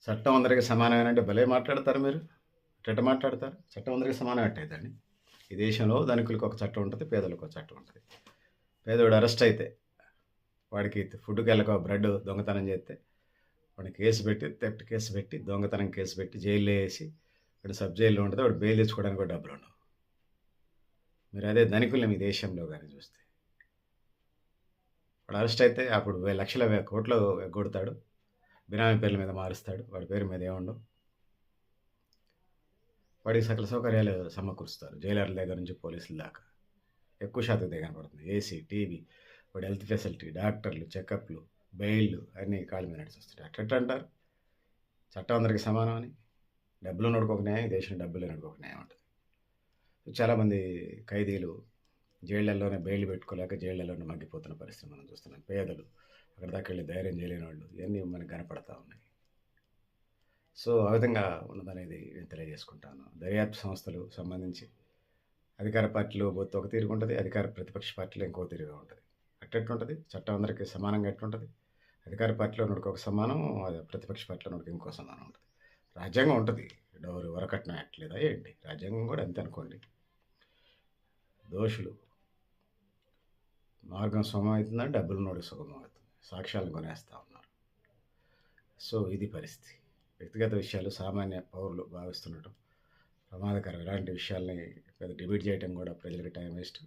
చట్టం అందరికీ సమానమేనంటే భలే మాట్లాడతారు మీరు. ఎట్ట మాట్లాడతారు? చట్టం అందరికీ సమానం ఎట్టయిద్దండి? ఈ దేశంలో ధనికులకు ఒక చట్టం ఉంటది. పేదలకు ఒక చట్టం ఉంటది. పేదోడు అరెస్ట్ అయితే వాడికి ఫుడ్‌కెళ్ళక బ్రెడ్ దొంగతనం చేస్తే వాడిని కేసు పెట్టి థెఫ్ట్ కేసు పెట్టి, దొంగతనం కేసు పెట్టి జైల్లో ఏసి వాడు సబ్ జైల్‌లో ఉంటది. వాడు బెయిల్ తెచ్చుకోవడానికి కూడా డబ్బులుండవు. మీరు అదే ధనికుల్ని మీ దేశంలో గాని చూస్తే. వాడు అరెస్ట్ అయితే అప్పుడు లక్షల కోట్లు ఎగ్గొడతాడు. బినామీ పేర్ల మీద మారుస్తాడు. వాడి పేరు మీద ఏముండవు. వాడికి సకల సౌకర్యాలు సమకూరుస్తారు. జైలర్ల దగ్గర నుంచి పోలీసుల దాకా. ఎక్కువ శాతం ఇదే కనపడుతుంది. ఏసీ, టీవీ, వాడి హెల్త్ ఫెసిలిటీ, డాక్టర్లు, చెకప్‌లు, బెయిల్‌లు అన్నీ కాళ్ళ మీద నడిచొస్తుంటాయి. అట్టెట్ట అంటారు? చట్టం అందరికీ సమానం అని. డబ్బులున్నోడికి ఒక న్యాయం, ఈ దేశంలో డబ్బు లేనోడికి ఒక న్యాయం ఉంటది. చాలామంది ఖైదీలు జైళ్ళల్లోనే బెయిల్ పెట్టుకోలేక జైళ్ళలోనే మగ్గిపోతున్న పరిస్థితి మనం చూస్తున్నాం. పేదలు అక్కడి దాకా వెళ్ళి ధైర్యం చేయలేనోళ్ళు ఇవన్నీ మనకు కనపడతా ఉన్నాయి. సో, ఆ విధంగా ఉన్నదనేది నేను తెలియజేసుకుంటాను. దర్యాప్తు సంస్థలు సంబంధించి అధికార పార్టీలో పోతే ఒక తీరుగా ఉంటది. అధికార ప్రతిపక్ష పార్టీలో ఇంకో తీరుగా ఉంటది. అట్టెట్టుంటది? చట్టం అందరికీ సమానంగా ఎట్లుంటది? అధికార పార్టీలో ఉన్నోడికి ఒక సమానం, ప్రతిపక్ష పార్టీలో ఉన్నోడికి ఇంకో సమానం ఉంటది. రాజ్యాంగం ఉంటది. డౌరు, వరకట్నం యాక్ట్ లేదా ఏంటి? రాజ్యాంగం కూడా అంతే అనుకోండి. దోషులు మార్గం సుగమమవుతుందంటే డబ్బులున్నోడికి సుగమమవుతుంది. సాక్ష్యాలను కొనేస్తా ఉన్నారు. సో, ఇది పరిస్థితి. వ్యక్తిగత విషయాలు సామాన్య పౌరులు భావిస్తుండటం ప్రమాదకరం. ఇలాంటి విషయాల్ని పెద్ద డిబేట్ చేయడం కూడా ప్రజలకి టైం వేస్ట్.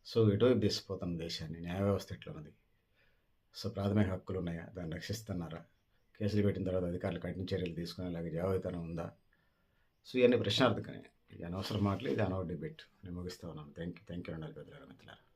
సో, ఎటువైపు తీసుకుపోతున్న దేశాన్ని? న్యాయ వ్యవస్థ ఎట్లున్నది? సో, ప్రాథమిక హక్కులు ఉన్నాయా? దాన్ని రక్షిస్తున్నారా? కేసులు పెట్టిన తర్వాత అధికారులు కఠిన చర్యలు తీసుకునేలాగా జవాబుదారీతనం ఉందా? సో, ఇవన్నీ ప్రశ్నార్థకమే. ఇది అనవసరం మాటలు. ఇది అనవసర డిబేట్. నేను ముగిస్తా ఉన్నాను. Thank you. థ్యాంక్ యూ అండి పెద్దలారా, మిత్రులారా.